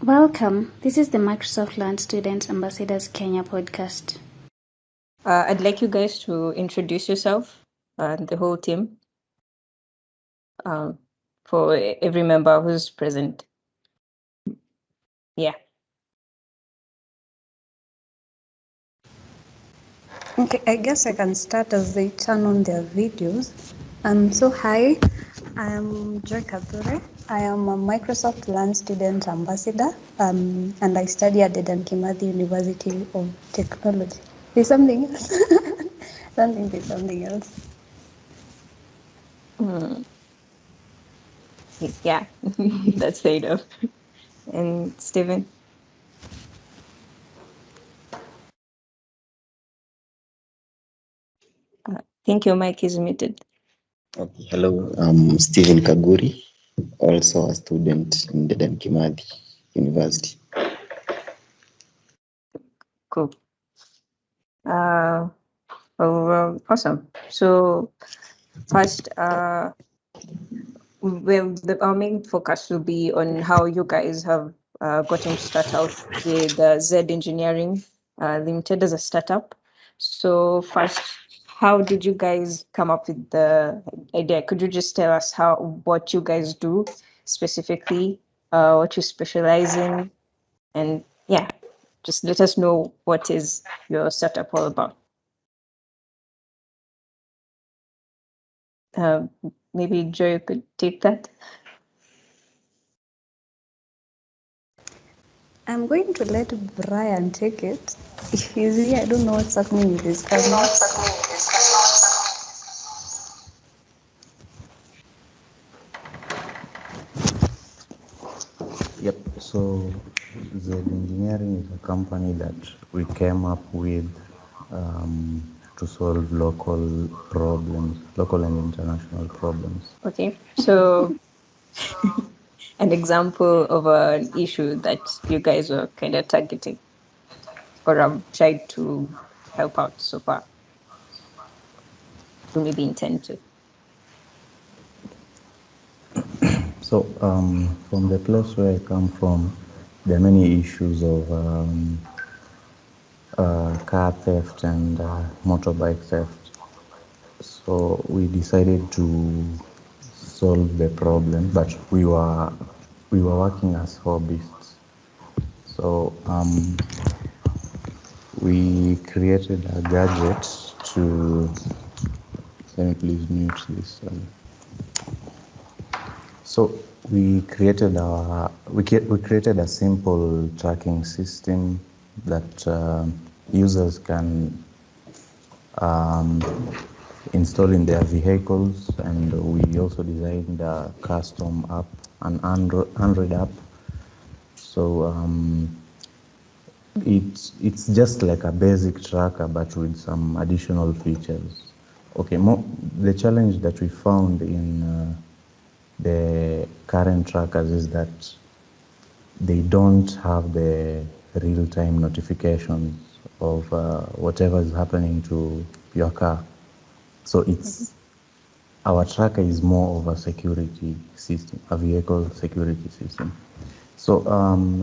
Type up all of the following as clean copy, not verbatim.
Welcome. This is the Microsoft Learn Students Ambassadors Kenya podcast. I'd like you guys to introduce yourself and the whole team for every member who's present. Yeah. Okay, I guess I can start as they turn on their videos. Hi, I am Kathure. I am a Microsoft Learn Student Ambassador, and I study at the Kimathi University of Technology. There's something else. something else. Yeah, that's fair enough. And Steven? I think your mic is muted. Okay, hello, I'm Stephen Kaguri, also a student in the Kimathi University. Cool. Awesome. So first, our main focus will be on how you guys have gotten to start out with Zed Engineering Limited as a startup. So first, how did you guys come up with the idea? Could you just tell us what you guys do specifically, what you specialize in, and yeah, just let us know what is your startup all about. Maybe Joy could take that. I'm going to let Brian take it. If he's here, I don't know what's happening with his camera. Yep, so Zed Engineering is a company that we came up with to solve local problems, local and international problems. Okay, so an example of an issue that you guys were kind of targeting or have tried to help out so far, to maybe intend to. So from the place where I come from, there are many issues of car theft and motorbike theft. So we decided to solve the problem, but we were working as hobbyists. So we created a gadget to. Let me please mute this. So we created a simple tracking system that users can install in their vehicles, and we also designed a custom app, an Android app. So it's just like a basic tracker, but with some additional features. Okay, the challenge that we found in the current trackers is that they don't have the real-time notifications of whatever is happening to your car. So our tracker is more of a security system, a vehicle security system. So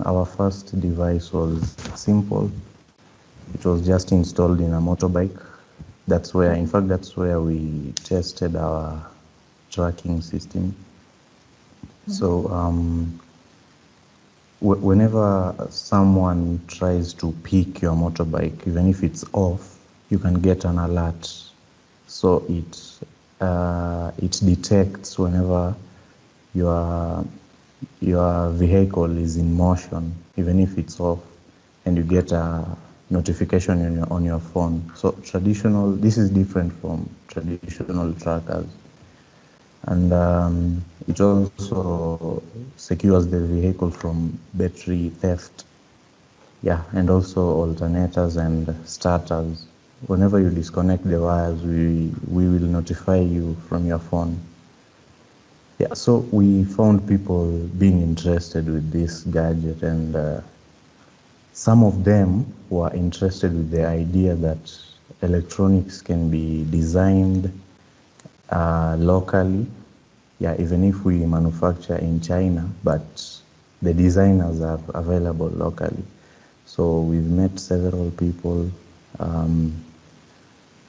our first device was simple. It was just installed in a motorbike. That's where we tested our tracking system. So whenever someone tries to pick your motorbike, even if it's off, you can get an alert. So it detects whenever your vehicle is in motion, even if it's off, and you get a notification on your phone. So this is different from traditional trackers. And it also secures the vehicle from battery theft. Yeah, and also alternators and starters. Whenever you disconnect the wires, we will notify you from your phone. Yeah, so we found people being interested with this gadget, and some of them were interested with the idea that electronics can be designed locally, yeah, even if we manufacture in China, but the designers are available locally. So we've met several people,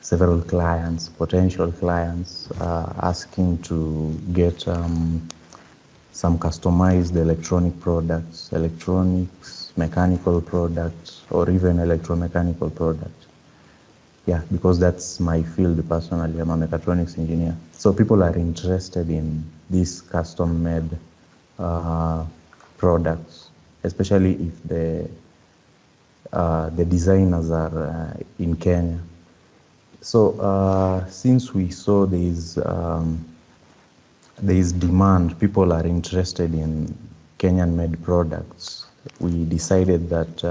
several clients, potential clients, asking to get some customized electronic products, electronics, mechanical products, or even electromechanical products. Yeah, because that's my field personally. I'm a mechatronics engineer. So people are interested in these custom-made products, especially if the designers are in Kenya. So since we saw there is demand, people are interested in Kenyan-made products, we decided that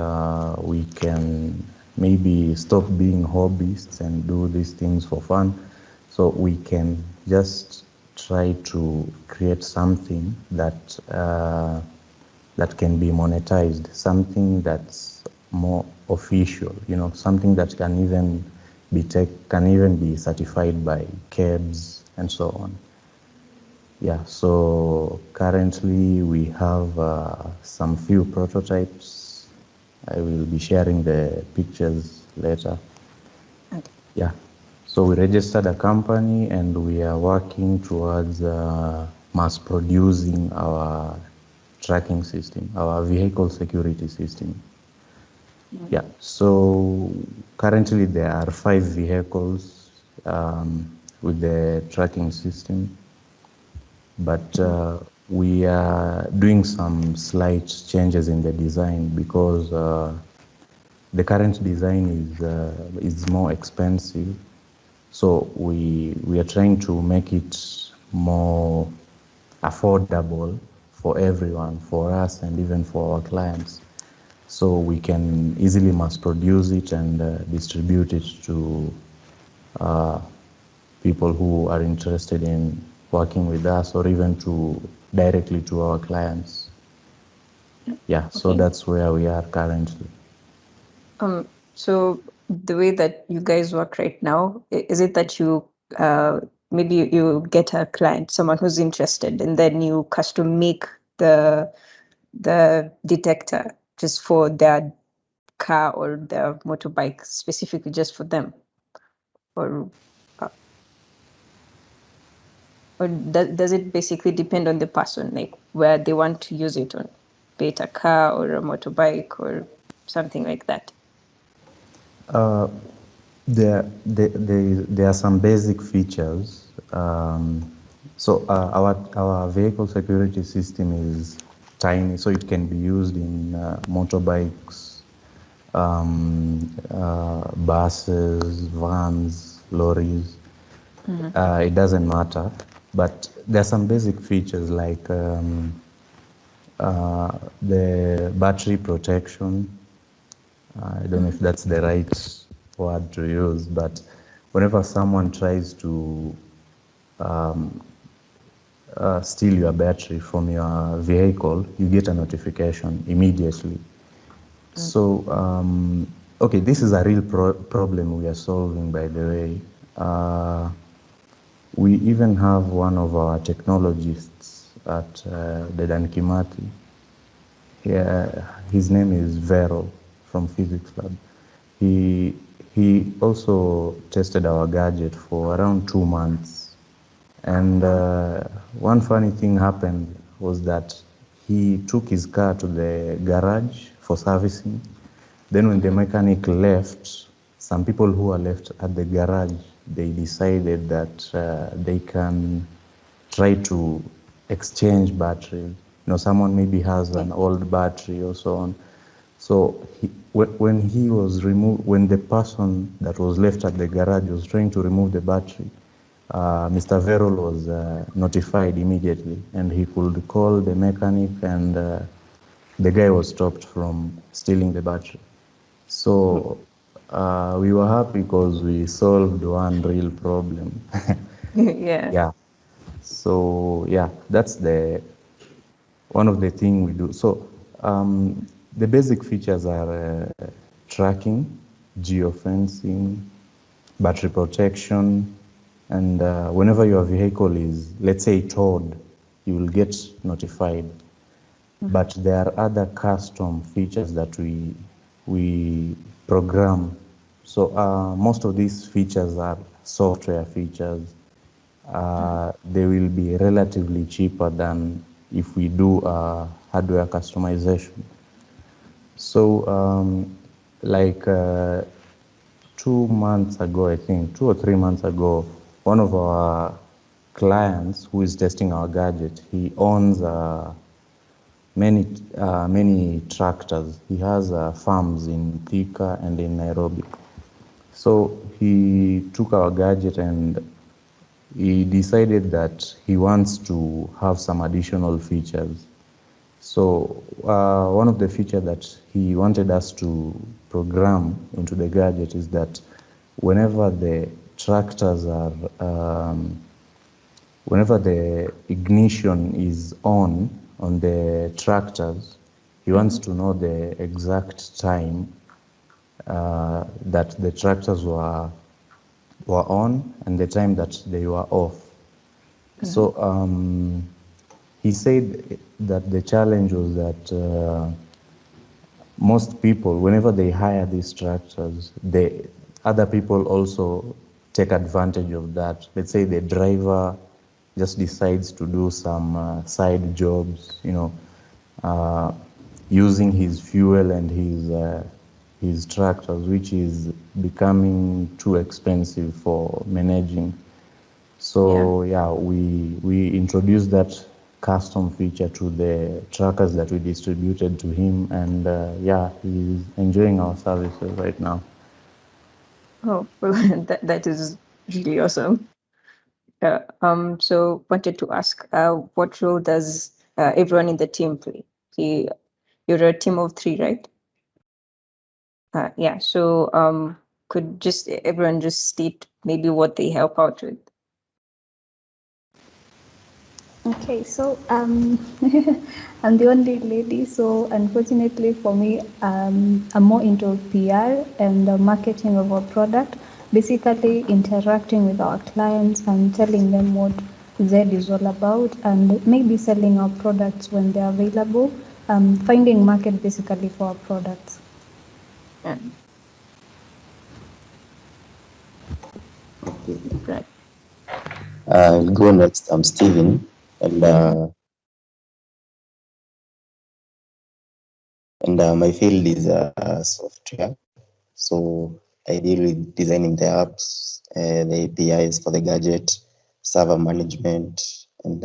we can maybe stop being hobbyists and do these things for fun. So we can just try to create something that that can be monetized, something that's more official, something that can even be certified by KEBS and so on. Yeah, so currently we have some few prototypes. I will be sharing the pictures later. Okay. Yeah, so we registered a company and we are working towards mass producing our tracking system, our vehicle security system. Yeah, so currently there are 5 vehicles with the tracking system, but we are doing some slight changes in the design because the current design is more expensive. So we are trying to make it more affordable for everyone, for us and even for our clients. So we can easily mass produce it and distribute it to people who are interested in working with us or even directly to our clients. Yeah, so Okay. that's where we are currently. So the way that you guys work right now, is it that you maybe you get a client, someone who's interested, and then you custom make the detector just for their car or their motorbike, specifically just for them, or does it basically depend on the person, like where they want to use it on, be it a car or a motorbike or something like that? There are some basic features. So our vehicle security system is tiny, so it can be used in motorbikes, buses, vans, lorries. It doesn't matter, but there are some basic features like the battery protection. I don't know if that's the right word to use, but whenever someone tries to steal your battery from your vehicle, you get a notification immediately. So, okay, this is a real problem we are solving, by the way. We even have one of our technologists at the Dankimati. His name is Vero from Physics Lab. He also tested our gadget for around 2 months. And one funny thing happened was that he took his car to the garage for servicing. Then when the mechanic left, some people who were left at the garage, they decided that they can try to exchange batteries. Someone maybe has an old battery or so on. So when he was removed, when the person that was left at the garage was trying to remove the battery, Mr. Verol was notified immediately, and he could call the mechanic, and the guy was stopped from stealing the battery. So we were happy because we solved one real problem. Yeah. Yeah. So yeah, that's one of the things we do. So the basic features are tracking, geofencing, battery protection, and whenever your vehicle is, let's say, towed, you will get notified. but there are other custom features that we program. So most of these features are software features. They will be relatively cheaper than if we do hardware customization. So like 2 months ago, I think 2 or 3 months ago, one of our clients who is testing our gadget, he owns many tractors. He has farms in Thika and in Nairobi. So he took our gadget and he decided that he wants to have some additional features. So one of the features that he wanted us to program into the gadget is that whenever the tractors are, whenever the ignition is on the tractors, he wants to know the exact time that the tractors were on and the time that they were off. So he said that the challenge was that most people, whenever they hire these tractors, other people also take advantage of that. Let's say the driver just decides to do some side jobs, using his fuel and his tractors, which is becoming too expensive for managing. So we introduced that custom feature to the trackers that we distributed to him, and he's enjoying our services right now. Oh, well, that is really awesome. So wanted to ask, what role does everyone in the team play? You're a team of 3, right? So could just everyone just state maybe what they help out with? Okay, so I'm the only lady, so unfortunately for me, I'm more into PR and the marketing of our product, basically interacting with our clients and telling them what Zed is all about, and maybe selling our products when they're available, finding market basically for our products. Yeah. Okay. Right. I'll go next. I'm Steven, and my field is software. So I deal with designing the apps, the APIs for the gadget, server management, and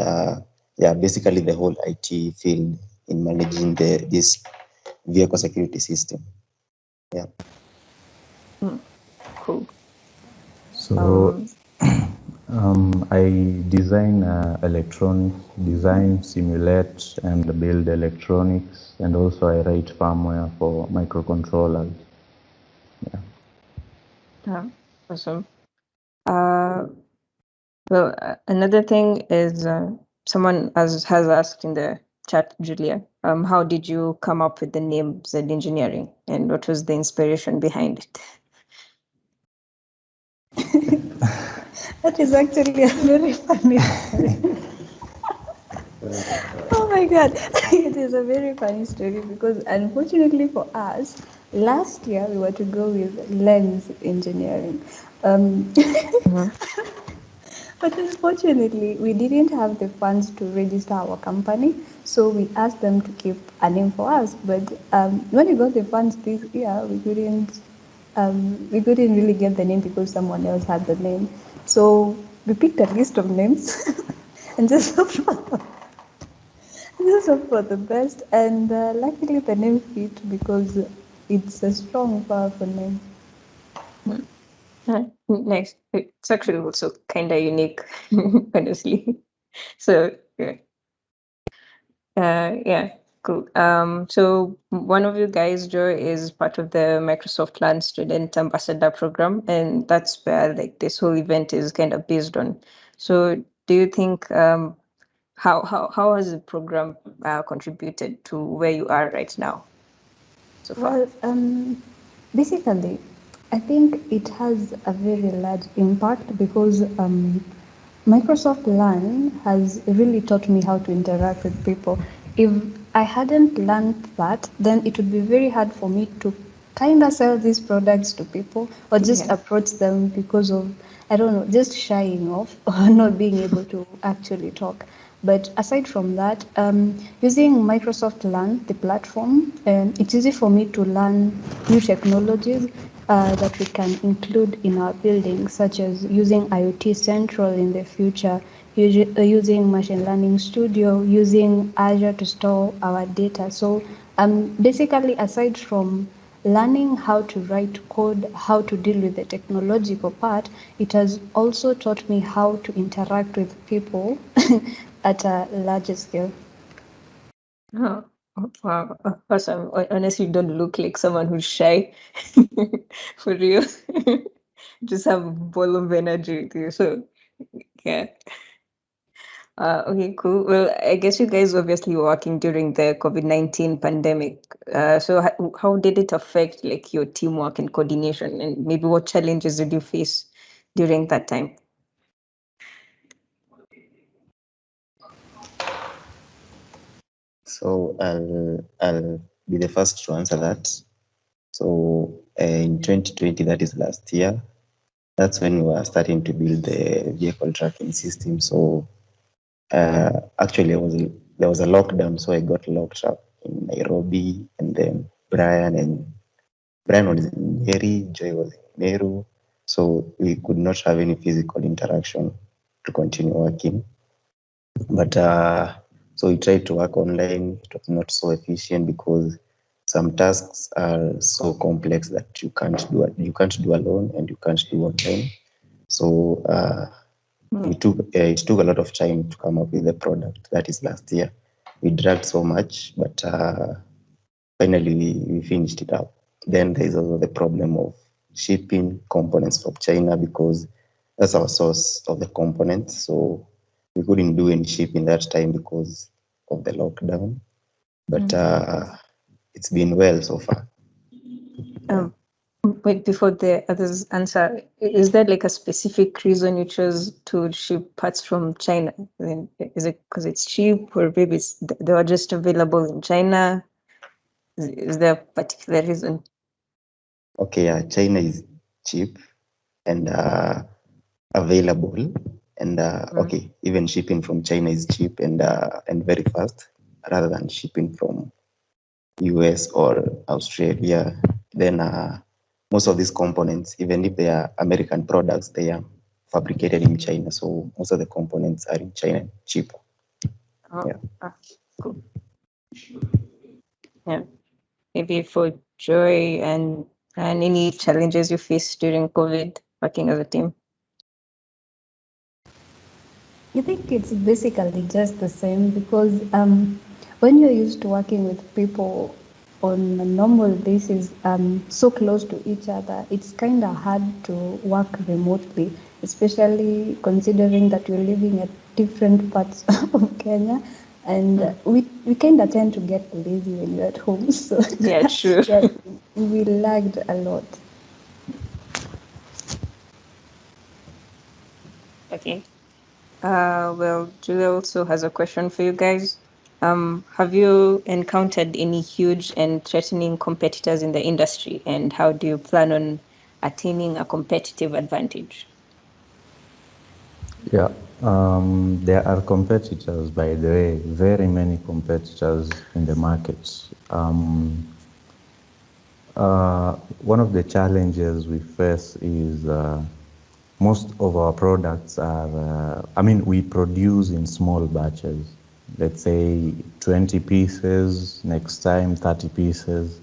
basically the whole IT field in managing this vehicle security system. Yeah. Cool. So I design electronics, design, simulate, and build electronics, and also I write firmware for microcontrollers. Awesome. Well, another thing is someone has asked in the chat, Julia, how did you come up with the name Zed Engineering, and what was the inspiration behind it? That is actually a very funny story. Oh my god, it is a very funny story because unfortunately for us, last year we were to go with lens engineering. But unfortunately, we didn't have the funds to register our company, so we asked them to keep a name for us. But when we got the funds this year, we couldn't really get the name because someone else had the name. So we picked a list of names and just hoped for the best. And luckily, the name fit because it's a strong, powerful name. Nice. It's actually also kind of unique, honestly. So cool. So one of you guys, Joe, is part of the Microsoft Learn Student Ambassador Program, and that's where like this whole event is kind of based on. So do you think how has the program contributed to where you are right now so far? Well, basically, I think it has a very large impact because Microsoft Learn has really taught me how to interact with people. If I hadn't learned that, then it would be very hard for me to kind of sell these products to people or just Yeah. approach them because of, I don't know, just shying off or not being able to actually talk. But aside from that, using Microsoft Learn, the platform, it's easy for me to learn new technologies that we can include in our building, such as using IoT Central in the future, using Machine Learning Studio, using Azure to store our data. So basically, aside from learning how to write code, how to deal with the technological part, it has also taught me how to interact with people at a larger scale. Oh, wow. Awesome. Honestly, you don't look like someone who's shy. For real. Just have a ball of energy with you. So, yeah. Okay, cool. Well, I guess you guys obviously were working during the COVID-19 pandemic. So how did it affect like your teamwork and coordination, and maybe what challenges did you face during that time? So I'll be the first to answer that. So in 2020, that is last year, that's when we were starting to build the vehicle tracking system. So actually, there was a lockdown, so I got locked up in Nairobi, and then Brian was in Nyeri, Joy was in Meru, so we could not have any physical interaction to continue working. But so we tried to work online. It was not so efficient because some tasks are so complex that you can't do alone, and you can't do online. So it took a lot of time to come up with the product. That is last year. We dragged so much, but finally we finished it up. Then there is also the problem of shipping components from China, because that's our source of the components. So we couldn't do any shipping that time because of the lockdown. But it's been well so far. Wait, before the others answer, is there like a specific reason you chose to ship parts from China? I mean, is it because it's cheap, or maybe they were just available in China? Is there a particular reason? Okay, yeah, China is cheap and available, and okay, even shipping from China is cheap and very fast, rather than shipping from US or Australia. Then most of these components, even if they are American products, they are fabricated in China. So most of the components are in China, cheap. Yeah. Cool. Yeah. Maybe for Joy and any challenges you faced during COVID working as a team? I think it's basically just the same because when you're used to working with people on a normal basis, so close to each other, it's kind of hard to work remotely, especially considering that we're living at different parts of Kenya. And we kind of tend to get lazy when you're at home. So Yeah, true. yeah, we lagged a lot. Okay. Well, Julia also has a question for you guys. Have you encountered any huge and threatening competitors in the industry, and how do you plan on attaining a competitive advantage? Yeah, there are competitors, by the way, very many competitors in the market. One of the challenges we face is most of our products are, we produce in small batches. Let's say 20 pieces, next time 30 pieces.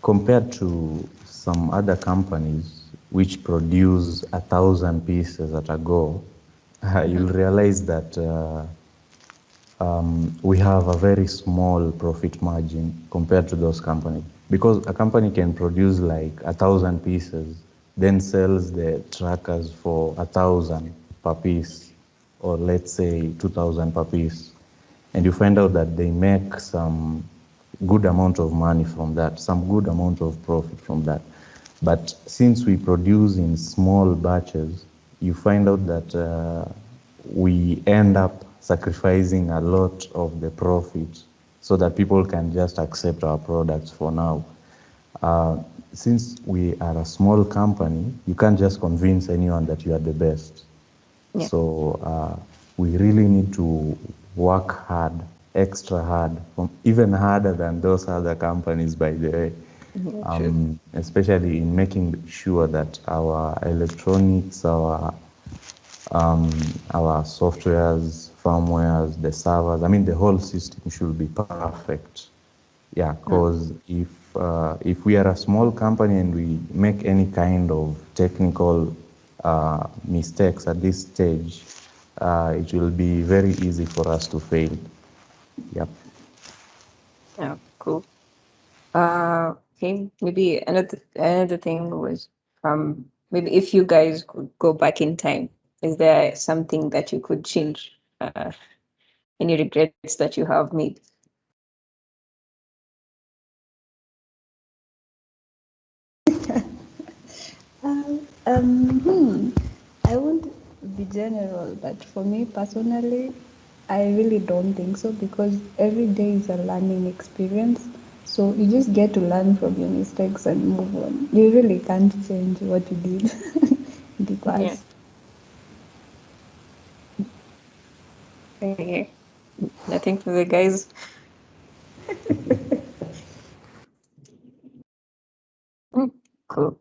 Compared to some other companies which produce 1,000 pieces at a go, you'll realize that we have a very small profit margin compared to those companies. Because a company can produce like 1,000 pieces, then sells the trackers for 1,000 per piece, or let's say 2,000 per piece. And you find out that they make some good amount of money from that, some good amount of profit from that. But since we produce in small batches, you find out that we end up sacrificing a lot of the profit so that people can just accept our products for now. Since we are a small company, you can't just convince anyone that you are the best. Yeah. So we really need to work hard, extra hard, even harder than those other companies, by the way. Especially in making sure that our electronics, our softwares, firmwares, the servers, I mean, the whole system should be perfect. Yeah, because if we are a small company and we make any kind of technical mistakes at this stage, it will be very easy for us to fail. Yep. Yeah, cool. Okay, maybe another thing was maybe if you guys could go back in time, is there something that you could change? Any regrets that you have made? I won't be general, but for me personally, I really don't think so because every day is a learning experience. So you just get to learn from your mistakes and move on. You really can't change what you did in the Yeah. past. Okay. Nothing for the guys. Cool.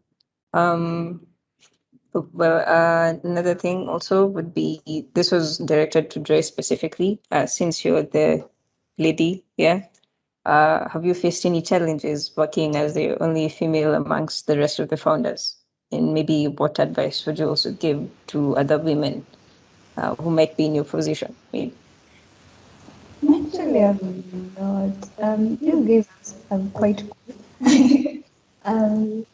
Well, another thing also would be this was directed to Joy specifically, since you're the lady, yeah. Have you faced any challenges working as the only female amongst the rest of the founders? And maybe what advice would you also give to other women who might be in your position? Maybe. Actually, I'm not. You guys are quite cool. um,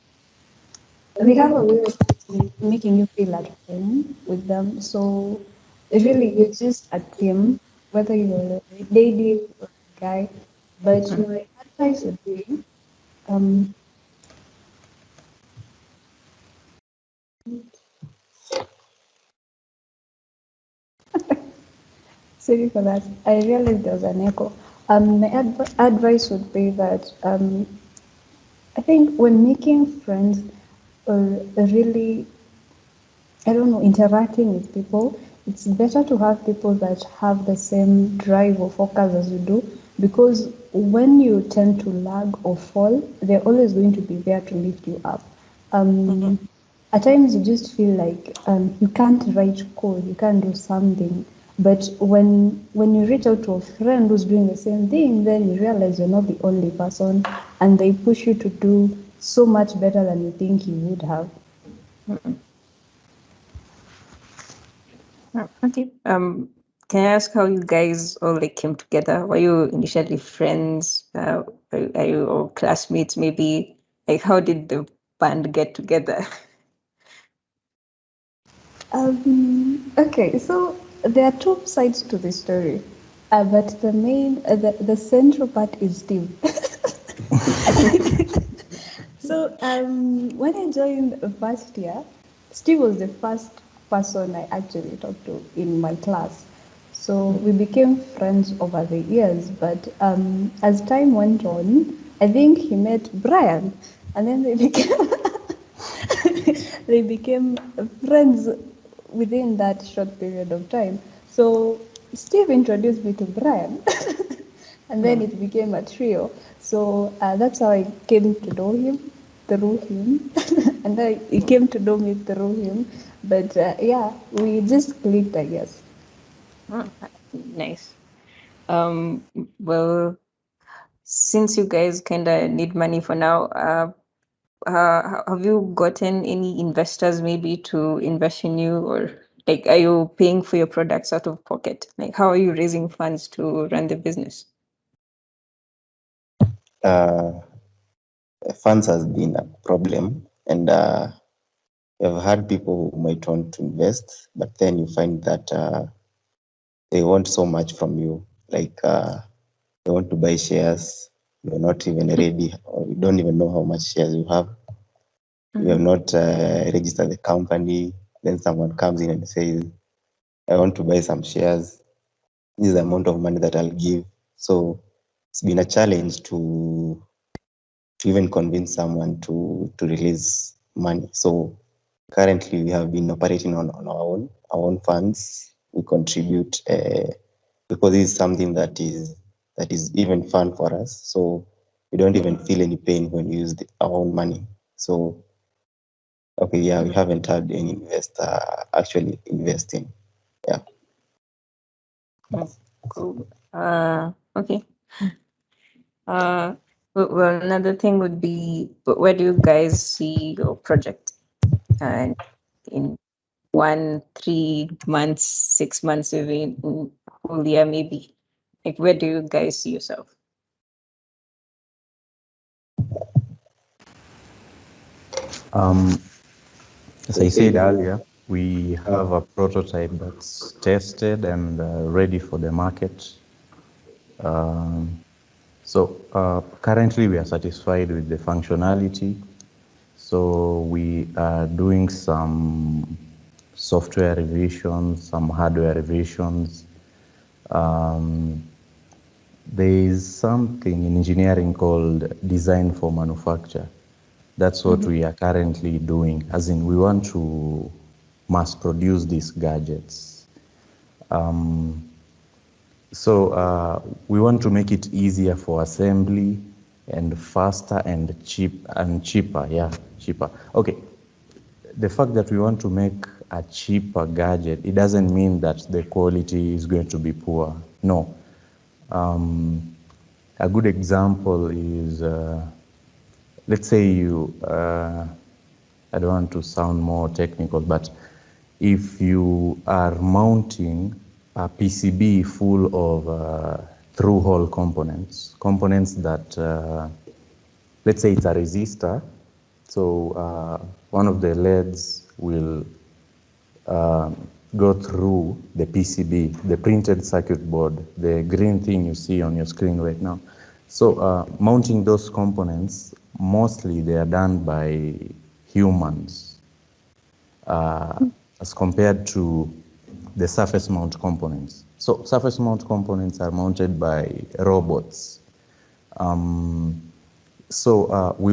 they have a way of making you feel at home with them. So really, you're just a team, whether you're a lady or a guy. But my advice would be, um, sorry for that. I realized there was an echo. My advice would be that I think when making friends or really I don't know, interacting with people, it's better to have people that have the same drive or focus as you do because when you tend to lag or fall, they're always going to be there to lift you up. At times you just feel like you can't write code, you can't do something. But when you reach out to a friend who's doing the same thing, then you realize you're not the only person and they push you to do so much better than you think you would have. Okay. Can I ask how you guys all like came together? Were you initially friends? Are you all classmates? Maybe like how did the band get together? Okay, so there are two sides to the story, but the central part is Steve. So when I joined first year, Steve was the first person I actually talked to in my class. So we became friends over the years, but as time went on, I think he met Brian, and then they became they became friends within that short period of time. So Steve introduced me to Brian, and then it became a trio. So that's how I came to know him through him, and then he came to know me through him. But yeah, we just clicked, I guess. Nice. Well, since you guys kind of need money for now, have you gotten any investors maybe to invest in you, or like are you paying for your products out of pocket? Like how are you raising funds to run the business? Funds has been a problem, and we've had people who might want to invest, but then you find that they want so much from you, like they want to buy shares. You're not even ready, or you don't even know how much shares you have. You have not registered the company. Then someone comes in and says, I want to buy some shares. this is the amount of money that I'll give. So it's been a challenge to even convince someone to release money. So currently we have been operating on our own funds. We contribute because it's something that is even fun for us. So we don't even feel any pain when we use our own money. So okay, yeah, we haven't had any investor actually investing. Yeah. Cool. Okay. Well, another thing would be, where do you guys see your project? And in 1, 3 months, 6 months, even a whole year, maybe. Like, where do you guys see yourself? As I said earlier, we have a prototype that's tested and ready for the market. Currently we are satisfied with the functionality. So we are doing some software revisions, some hardware revisions. There is something in engineering called design for manufacture. That's what we are currently doing, as in we want to mass produce these gadgets. We want to make it easier for assembly and faster and cheaper. Yeah, cheaper. Okay. The fact that we want to make a cheaper gadget, it doesn't mean that the quality is going to be poor. No. A good example is, let's say I don't want to sound more technical, but if you are mounting a PCB full of through-hole components that, let's say it's a resistor, so one of the LEDs will go through the PCB, the printed circuit board, the green thing you see on your screen right now. So mounting those components, mostly they are done by humans as compared to the surface mount components. So surface mount components are mounted by robots. We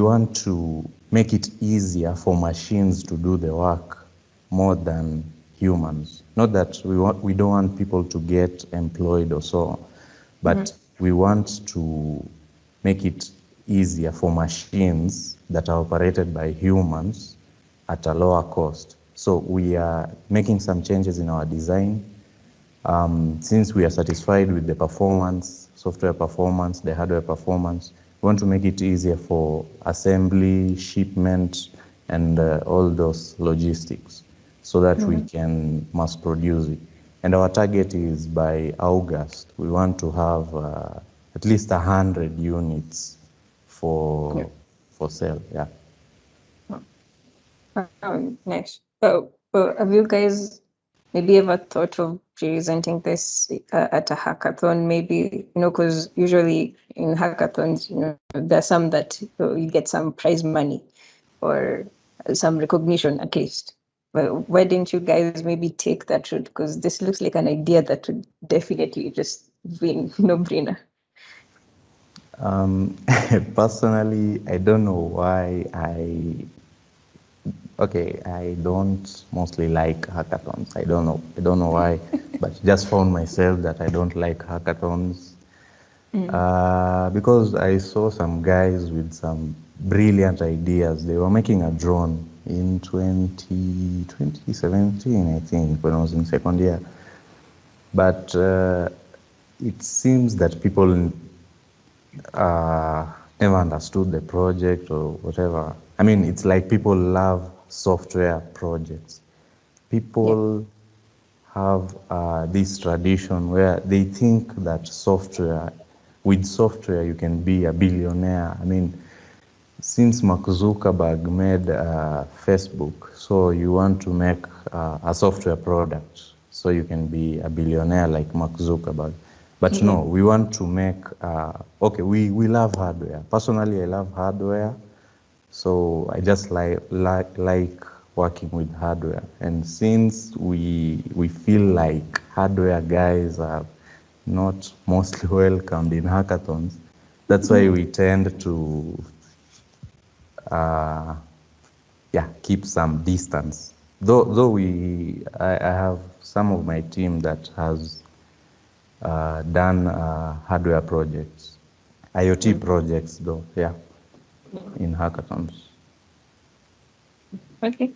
want to make it easier for machines to do the work more than humans. Not that we don't want people to get employed or so on, but we want to make it easier for machines that are operated by humans at a lower cost. So we are making some changes in our design. Since we are satisfied with the performance, software performance, the hardware performance, we want to make it easier for assembly, shipment, and all those logistics so that we can mass produce it. And our target is by August, we want to have at least 100 units for sale. Yeah. Nice. Have you guys maybe ever thought of presenting this at a hackathon? Maybe, because usually in hackathons, there are some that you get some prize money or some recognition at least. But why didn't you guys maybe take that route? Because this looks like an idea that would definitely just be no-brainer. Personally, I don't know why I don't mostly like hackathons. I don't know why, but just found myself that I don't like hackathons. Because I saw some guys with some brilliant ideas. They were making a drone in 2017, I think, when I was in second year. But it seems that people never understood the project or whatever. I mean, it's like people love software projects. People have this tradition where they think that with software you can be a billionaire. I mean, since Mark Zuckerberg made Facebook, so you want to make a software product so you can be a billionaire like Mark Zuckerberg. But no, we want to make, we love hardware. Personally, I love hardware. So I just like working with hardware. And since we feel like hardware guys are not mostly welcomed in hackathons. That's why we tend to keep some distance. Though I have some of my team that has done hardware projects, IoT projects though, in hackathons. Okay.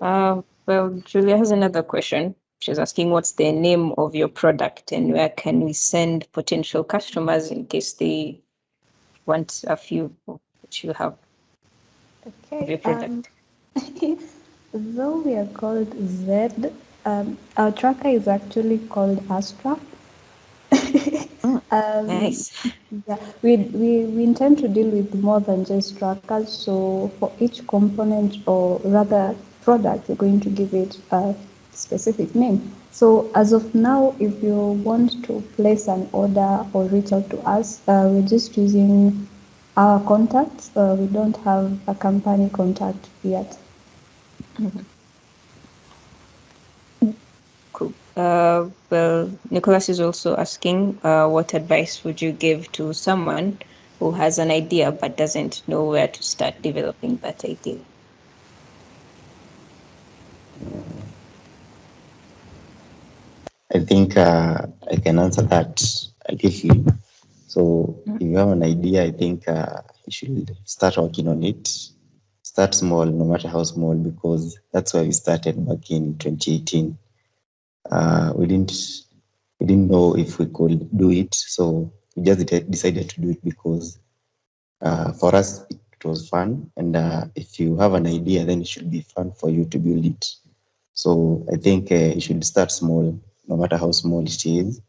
Well, Julia has another question. She's asking, what's the name of your product and where can we send potential customers in case they want a few that you have of your Okay. product? Though we are called Zed, our tracker is actually called Astra. Nice. Yeah, we intend to deal with more than just trackers. So for each component, or rather product, we're going to give it a specific name. So as of now, if you want to place an order or reach out to us, we're just using our contacts. We don't have a company contact yet. Cool. Well, Nicholas is also asking, what advice would you give to someone who has an idea but doesn't know where to start developing that idea? I think I can answer that briefly. So if you have an idea, I think you should start working on it. Start small, no matter how small, because that's why we started back in 2018. We didn't know if we could do it, so we just decided to do it because for us it was fun, and if you have an idea, then it should be fun for you to build it. So I think you should start small, no matter how small it is,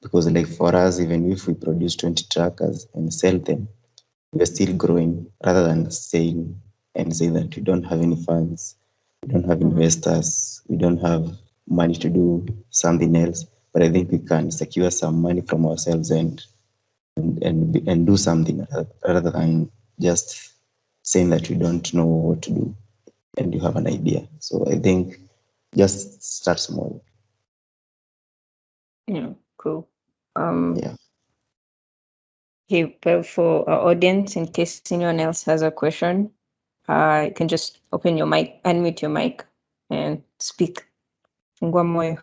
because like for us, even if we produce 20 trackers and sell them, we're still growing, rather than saying that we don't have any funds, we don't have investors, we don't have money to do something else. But I think we can secure some money from ourselves and do something rather than just saying that we don't know what to do and you have an idea. So I think just start small. Yeah, cool. Yeah. Okay, well, for our audience, in case anyone else has a question, you can just open your mic, unmute your mic, and speak. Fungua moyo.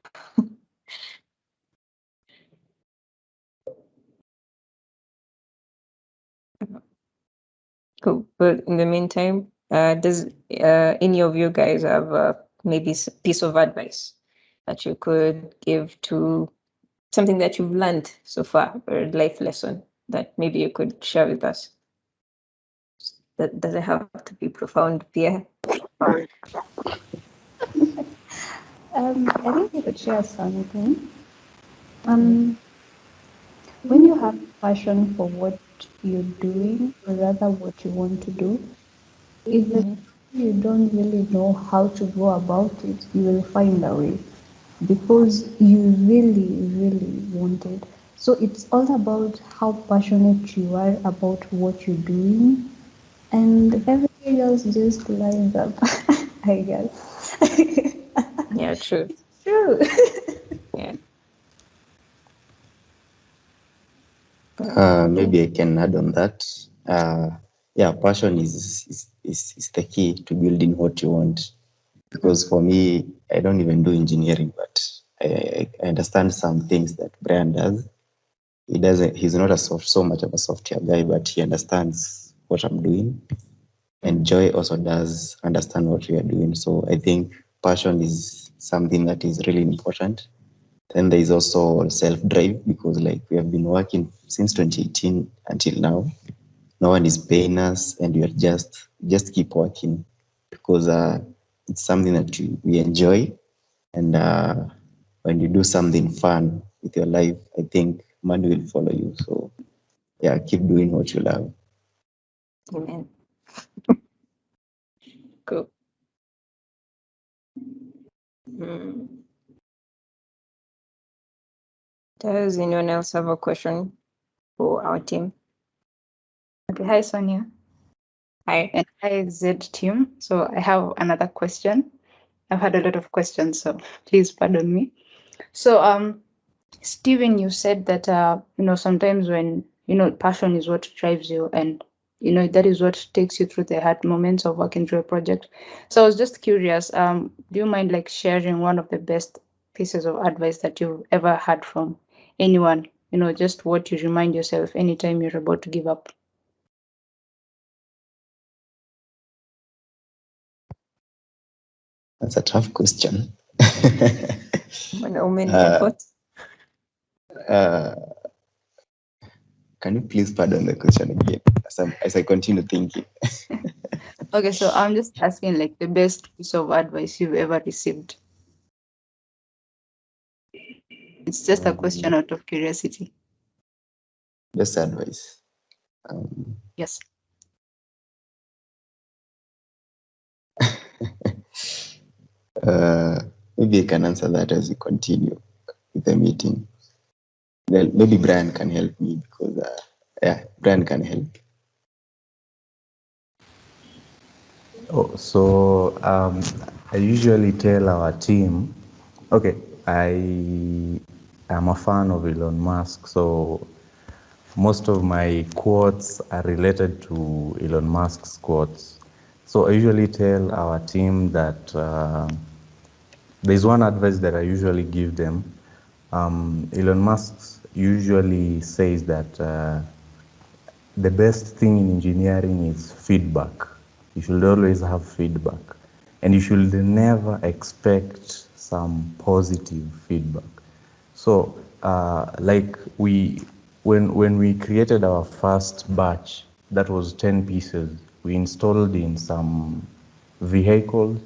Cool. But in the meantime, does any of you guys have maybe a piece of advice that you could give to something that you've learned so far, or a life lesson that maybe you could share with us? That doesn't have to be profound, Pierre. I think you could share something. When you have passion for what you're doing, or rather what you want to do, even if you don't really know how to go about it, you will find a way because you really, really want it. So it's all about how passionate you are about what you're doing, and everything else just lines up, I guess. Yeah, true. True. Yeah. Maybe I can add on that. Passion is the key to building what you want. Because for me, I don't even do engineering, but I understand some things that Brian does. He's not so much of a software guy, but he understands what I'm doing. And Joy also does understand what we are doing. So I think passion is something that is really important. Then there is also self-drive, because like we have been working since 2018 until now. No one is paying us, and we are just keep working because it's something that we enjoy. And when you do something fun with your life, I think money will follow you. So yeah, keep doing what you love. Amen. Cool. Does anyone else have a question for our team? Okay, hi Sonia. Hi. And hi Zed team. So I have another question. I've had a lot of questions, so please pardon me. So Steven, you said that sometimes when passion is what drives you, and that is what takes you through the hard moments of working through a project. So I was just curious, do you mind like sharing one of the best pieces of advice that you've ever had from anyone? Just what you remind yourself anytime you're about to give up. That's a tough question. Mwanaume ni Uh, effort. Can you please pardon the question again as I continue thinking? Okay, so I'm just asking like the best piece of advice you've ever received. It's just a question out of curiosity. Best advice. Yes. Maybe I can answer that as we continue with the meeting. Well, maybe Brian can help me because, Brian can help. So I usually tell our team, okay, I am a fan of Elon Musk, so most of my quotes are related to Elon Musk's quotes. So I usually tell our team that there's one advice that I usually give them. Elon Musk usually says that the best thing in engineering is feedback. You should always have feedback. And you should never expect some positive feedback. So, when we created our first batch, that was 10 pieces, we installed in some vehicles,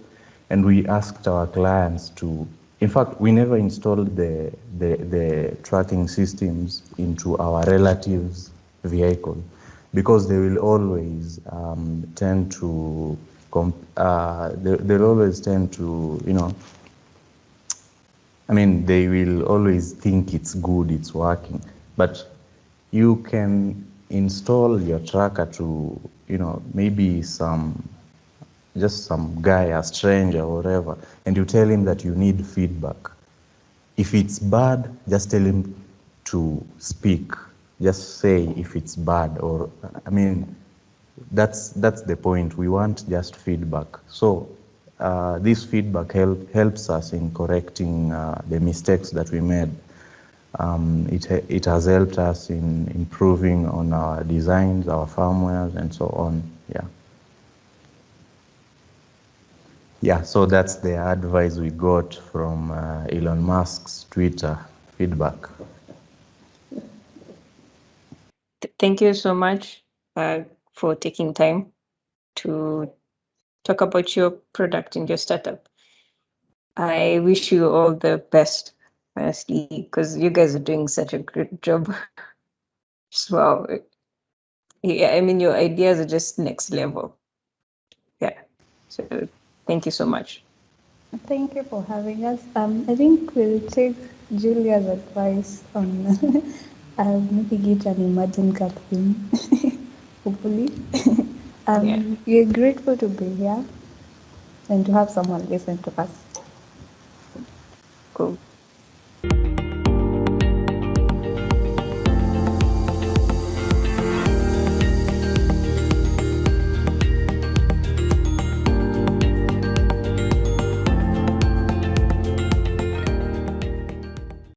and we asked our clients to, in fact, we never installed the tracking systems into our relatives' vehicle because they will always tend to, they'll always tend to, they will always think it's good, it's working. But you can install your tracker to, maybe just some guy, a stranger or whatever, and you tell him that you need feedback. If it's bad, just tell him to speak. Just say if it's bad, or, that's the point. We want just feedback. So this feedback helps us in correcting the mistakes that we made. It has helped us in improving on our designs, our firmwares, and so on. Yeah, so that's the advice we got from Elon Musk's Twitter feedback. Thank you so much for taking time to talk about your product and your startup. I wish you all the best, honestly, because you guys are doing such a great job. Wow. Yeah, your ideas are just next level. Yeah. So thank you so much. Thank you for having us. I think we'll take Julia's advice on maybe get an Imagine Kathure, hopefully. We're grateful to be here and to have someone listen to us. Cool.